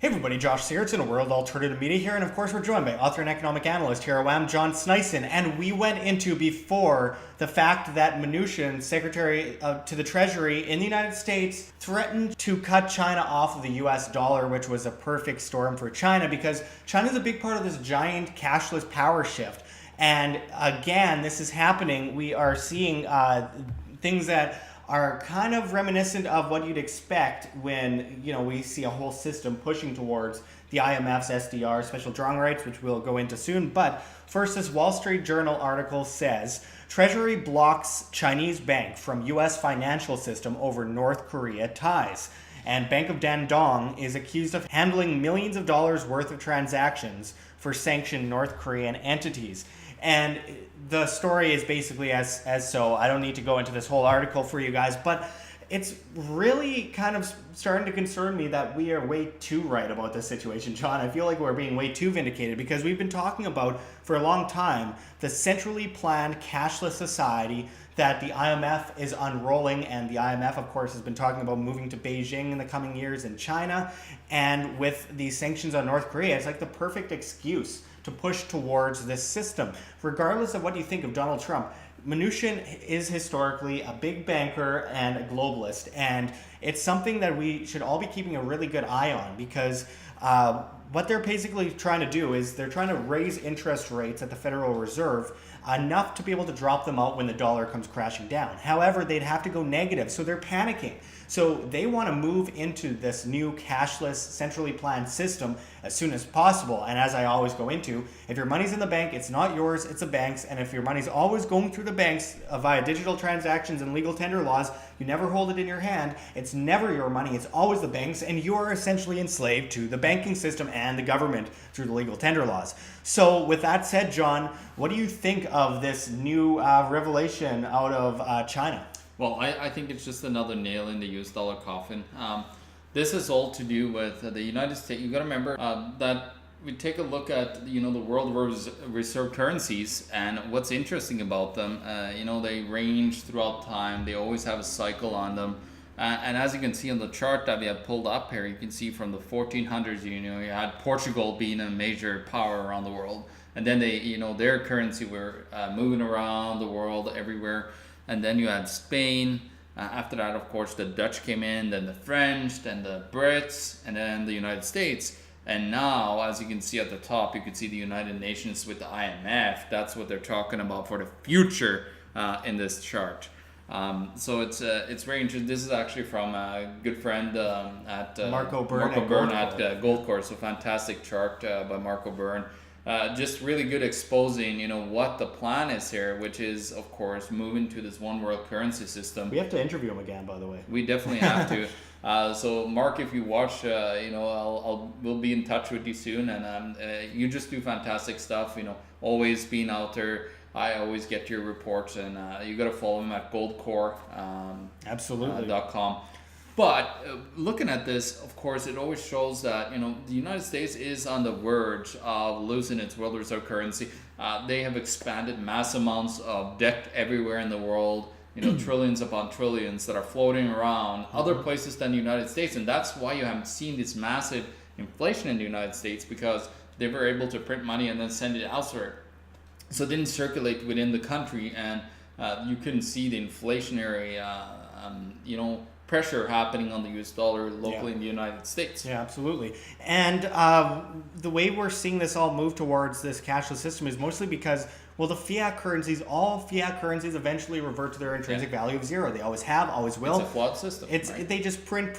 Hey everybody, Josh Sigurdson, a World Alternative Media here, and of course we're joined by author and economic analyst here at WAM, John Sneisen, and we went into before the fact that Mnuchin, Secretary to the Treasury in the United States, threatened to cut China off of the US dollar, which was a perfect storm for China because China is a big part of this giant cashless power shift. And again, this is happening. We are seeing things that are kind of reminiscent of what you'd expect when we see a whole system pushing towards the IMF's SDR, special drawing rights, which we'll go into soon. But first, this Wall Street Journal article says Treasury blocks Chinese bank from U.S. financial system over North Korea ties. And Bank of Dandong is accused of handling millions of dollars worth of transactions for sanctioned North Korean entities. And the story is basically as so. I don't need to go into this whole article for you guys, but it's really kind of starting to concern me that we are way too right about this situation, John. I feel like we're being way too vindicated because we've been talking about for a long time the centrally planned cashless society that the IMF is unrolling, and the IMF, of course, has been talking about moving to Beijing in the coming years in China. And with these sanctions on North Korea, it's like the perfect excuse to push towards this system. Regardless of what you think of Donald Trump, Mnuchin is historically a big banker and a globalist, and it's something that we should all be keeping a really good eye on because what they're basically trying to do is they're trying to raise interest rates at the Federal Reserve enough to be able to drop them out when the dollar comes crashing down. However, they'd have to go negative, so they're panicking. So they want to move into this new cashless, centrally planned system as soon as possible. And as I always go into, if your money's in the bank, it's not yours, it's a bank's. And if your money's always going through the banks via digital transactions and legal tender laws, you never hold it in your hand. It's never your money, it's always the bank's. And you are essentially enslaved to the banking system and the government through the legal tender laws. So with that said, John, what do you think of this new revelation out of China? Well, I think it's just another nail in the US dollar coffin. This is all to do with the United States. You got to remember that we take a look at the world reserve currencies, and what's interesting about them. They range throughout time. They always have a cycle on them. And as you can see on the chart that we have pulled up here, you can see from the 1400s, you had Portugal being a major power around the world, and then they, their currency were moving around the world everywhere. And then you had Spain. After that, of course, the Dutch came in, then the French, then the Brits, and then the United States. And now, as you can see at the top, you can see the United Nations with the IMF. That's what they're talking about for the future in this chart. So it's very interesting. This is actually from a good friend at Marco Byrne at Goldcore. So fantastic chart by Marco Byrne. Just really good exposing, what the plan is here, which is, of course, moving to this one world currency system. We have to interview him again, by the way. We definitely have to. So, Mark, if you watch, we'll be in touch with you soon, and you just do fantastic stuff. Always being out there. I always get your reports, and you got to follow him at goldcore. Absolutely. .com. But looking at this, of course, it always shows that the United States is on the verge of losing its world reserve currency. They have expanded mass amounts of debt everywhere in the world. Trillions upon trillions that are floating around other places than the United States, and that's why you haven't seen this massive inflation in the United States, because they were able to print money and then send it elsewhere. So it didn't circulate within the country, and you couldn't see the inflationary, pressure happening on the US dollar locally in the United States. Yeah, absolutely. And the way we're seeing this all move towards this cashless system is mostly because, well, all fiat currencies eventually revert to their intrinsic value of zero. They always have, always will. It's a flawed system. They just print.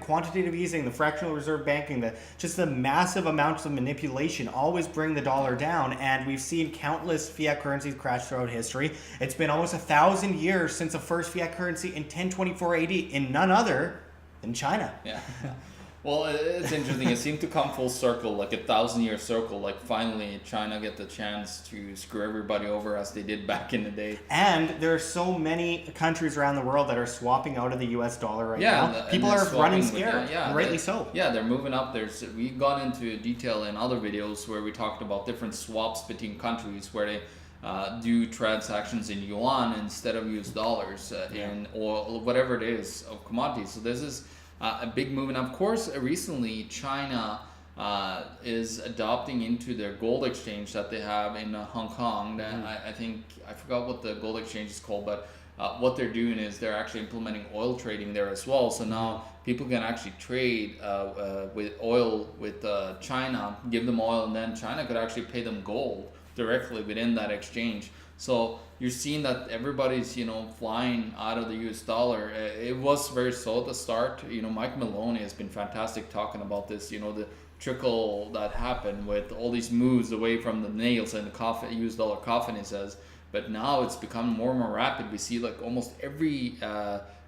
Quantitative easing, the fractional reserve banking, just the massive amounts of manipulation always bring the dollar down. And we've seen countless fiat currencies crash throughout history. It's been almost 1,000 years since the first fiat currency in 1024 AD in none other than China. Yeah. Well, it's interesting. It seemed to come full circle, like a 1,000-year circle. Like finally, China get the chance to screw everybody over as they did back in the day. And there are so many countries around the world that are swapping out of the U.S. dollar right now. People are running scared, rightly so. Yeah, they're moving up. We've gone into detail in other videos where we talked about different swaps between countries where they do transactions in yuan instead of US dollars in oil, whatever it is, of commodities. So this is a big move. And of course, recently China is adopting into their gold exchange that they have in Hong Kong. I think, I forgot what the gold exchange is called, but what they're doing is they're actually implementing oil trading there as well. So now people can actually trade with oil with China, give them oil, and then China could actually pay them gold directly within that exchange. So you're seeing that everybody's, flying out of the US dollar. It was very slow at the start. Mike Maloney has been fantastic talking about this, the trickle that happened with all these moves away from the nails and the coffin, US dollar coffin, he says. But now it's become more and more rapid. We see like almost every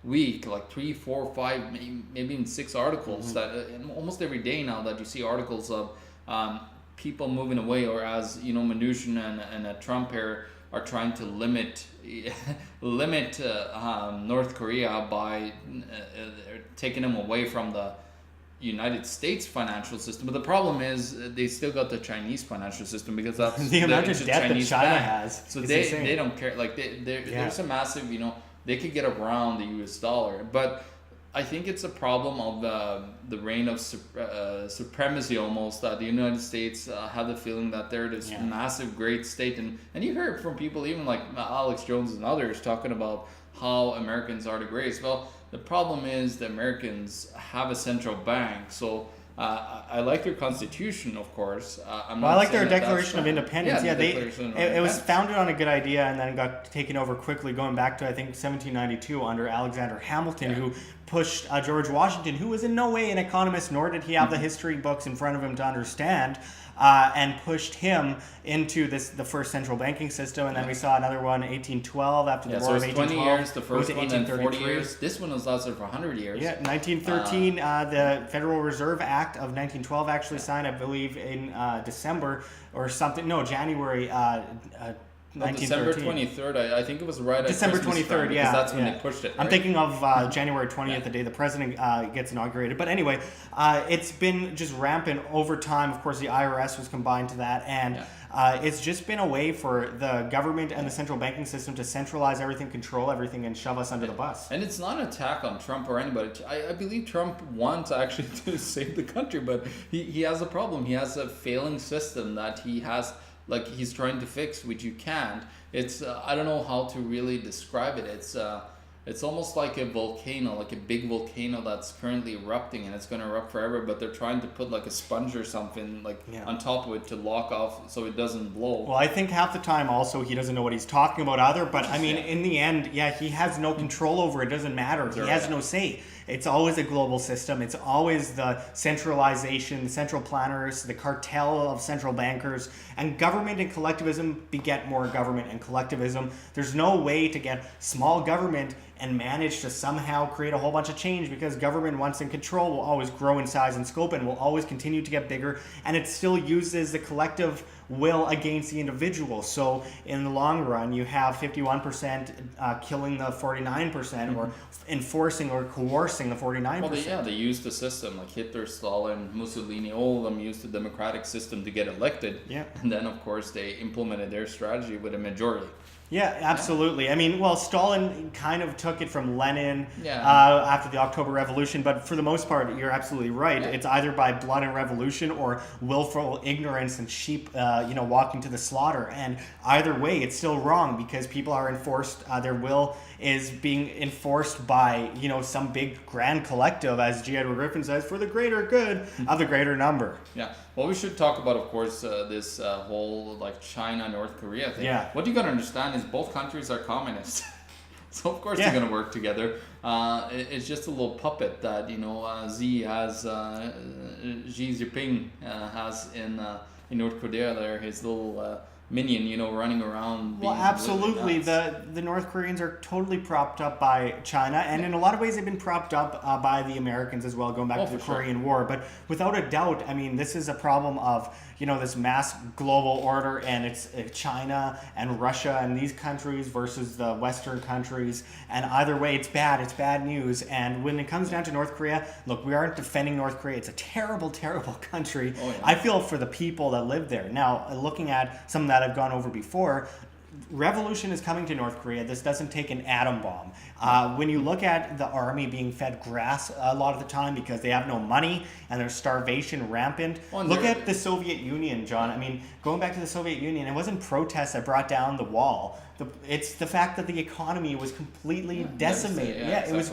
week, like 3, 4, 5, maybe even 6 articles that almost every day now that you see articles of people moving away, or as Mnuchin and Trump here are trying to limit North Korea by taking them away from the United States financial system. But the problem is they still got the Chinese financial system, because that's the amount of debt Chinese that China bank. has. So they don't care. Like there's a massive, they could get around the US dollar. But I think it's a problem of the reign of supremacy almost, that the United States have the feeling that they're this massive great state. And you hear it from people even like Alex Jones and others talking about how Americans are the greatest. Well, the problem is the Americans have a central bank. So I like their constitution, of course. I like their Declaration of Independence. It was founded on a good idea and then got taken over quickly, going back to I think 1792 under Alexander Hamilton, who pushed George Washington, who was in no way an economist, nor did he have the history books in front of him to understand, and pushed him into the first central banking system. And then we saw another one in 1812 after the War of 1812. 20 years, the first one, then 40 years. This one was lasted for 100 years. Yeah, 1913, the Federal Reserve Act of 1912 actually signed, I believe, in December or something. No, January. December 23rd. I think it was right at December Christmas 23rd, time, because that's when they pushed it. Right? I'm thinking of January 20th, the day the president gets inaugurated. But anyway, it's been just rampant over time. Of course, the IRS was combined to that, and it's just been a way for the government and the central banking system to centralize everything, control everything, and shove us under the bus. And it's not an attack on Trump or anybody. I believe Trump wants actually to save the country, but he has a problem. He has a failing system that he has. Like he's trying to fix, which you can't. It's I don't know how to really describe it. It's almost like a volcano, like a big volcano that's currently erupting, and it's going to erupt forever. But they're trying to put like a sponge or something on top of it to lock off so it doesn't blow. Well, I think half the time also he doesn't know what he's talking about either. But I mean, in the end, he has no control over it. It doesn't matter. He has no say. It's always a global system. It's always the centralization, the central planners, the cartel of central bankers, and government and collectivism beget more government and collectivism. There's no way to get small government and manage to somehow create a whole bunch of change, because government, once in control, will always grow in size and scope and will always continue to get bigger, and it still uses the collective will against the individual. So in the long run, you have 51% killing the 49%, or enforcing or coercing the 49%. Well, they used the system, like Hitler, Stalin, Mussolini, all of them used the democratic system to get elected. Yeah. And then, of course, they implemented their strategy with a majority. Yeah, absolutely. I mean, well, Stalin kind of took it from Lenin after the October Revolution, but for the most part, you're absolutely right. Yeah. It's either by blood and revolution or willful ignorance and sheep, walking to the slaughter. And either way, it's still wrong, because people are enforced. Their will is being enforced by, some big grand collective, as G. Edward Griffin says, for the greater good of the greater number. Yeah. Well, we should talk about, of course, this whole China, North Korea thing. Yeah. What you got to understand is both countries are communist. So, of course, they're going to work together. It's just a little puppet that, Xi Jinping has in North Korea there, his little minion, running around. Well, absolutely. The North Koreans are totally propped up by China, and in a lot of ways they've been propped up by the Americans as well, going back to the Korean War. But without a doubt, I mean, this is a problem of, this mass global order, and it's China and Russia and these countries versus the Western countries. And either way, it's bad. It's bad news. And when it comes down to North Korea, look, we aren't defending North Korea. It's a terrible, terrible country. Oh, yeah. I feel for the people that live there. Now, looking at some that I've gone over before, revolution is coming to North Korea. This doesn't take an atom bomb. When you look at the army being fed grass a lot of the time because they have no money and there's starvation rampant. Look at the Soviet Union, John. I mean, going back to the Soviet Union, it wasn't protests that brought down the wall. It's the fact that the economy was completely decimated. Exactly. It was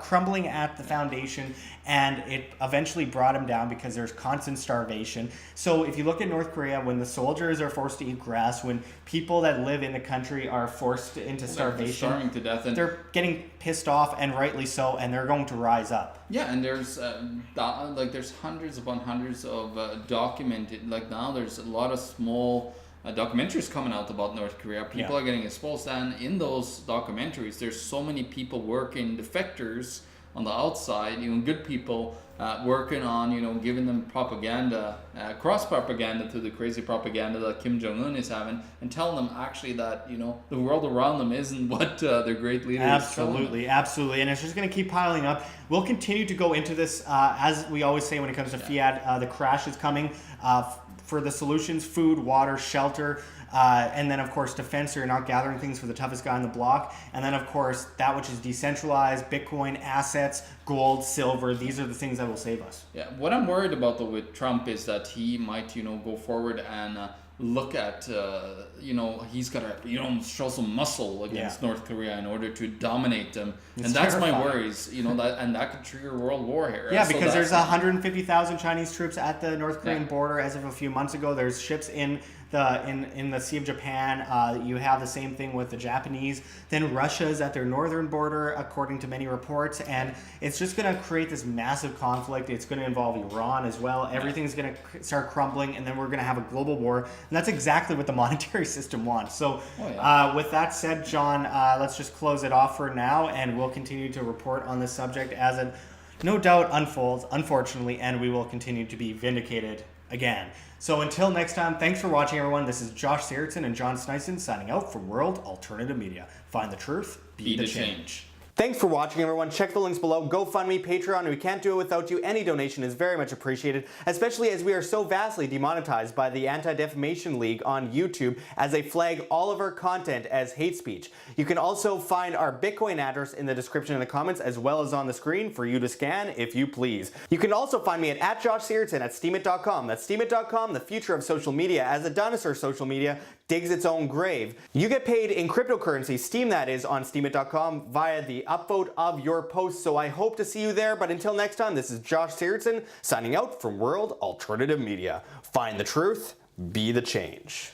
crumbling at the foundation, and it eventually brought them down because there's constant starvation. So if you look at North Korea, when the soldiers are forced to eat grass, when people that live in the country are forced into starvation, they're starving to death, and they're getting pissed off, and rightly so, and they're going to rise up. Yeah, and there's there's hundreds upon hundreds of documented. Like now, there's a lot of small documentaries coming out about North Korea. People are getting exposed, and in those documentaries, there's so many people working, defectors on the outside, good people working on, giving them propaganda, cross propaganda to the crazy propaganda that Kim Jong-un is having, and telling them actually that, the world around them isn't what their great leaders Absolutely, and it's just going to keep piling up. We'll continue to go into this, as we always say when it comes to fiat, the crash is coming. For the solutions, food, water, shelter, and then of course defense, so you're not gathering things for the toughest guy on the block. And then of course that which is decentralized, Bitcoin, assets, gold, silver, these are the things that will save us. Yeah, what I'm worried about though with Trump is that he might, go forward and look at, he's got to, show some muscle against North Korea in order to dominate them. And that's terrifying. My worries, that could trigger a world war here. Yeah, because there's 150,000 Chinese troops at the North Korean border as of a few months ago. There's ships in the Sea of Japan. You have the same thing with the Japanese. Then Russia's at their northern border, according to many reports. And it's just going to create this massive conflict. It's going to involve Iran as well. Everything's going to start crumbling, and then we're going to have a global war. And that's exactly what the monetary system wants. So with that said, John, let's just close it off for now, and we'll continue to report on this subject as it no doubt unfolds, unfortunately, and we will continue to be vindicated again. So until next time, thanks for watching, everyone. This is Josh Sigurdson and John Sneisen signing out for World Alternative Media. Find the truth, be the change. Thanks for watching, everyone. Check the links below. GoFundMe, Patreon. We can't do it without you. Any donation is very much appreciated, especially as we are so vastly demonetized by the Anti-Defamation League on YouTube as they flag all of our content as hate speech. You can also find our Bitcoin address in the description in the comments, as well as on the screen for you to scan if you please. You can also find me at Josh Sigurdson at steemit.com. That's steemit.com, the future of social media, as the dinosaur social media digs its own grave. You get paid in cryptocurrency, Steem that is, on steemit.com via the upvote of your posts. So I hope to see you there. But until next time, this is Josh Sigurdson signing out from World Alternative Media. Find the truth, be the change.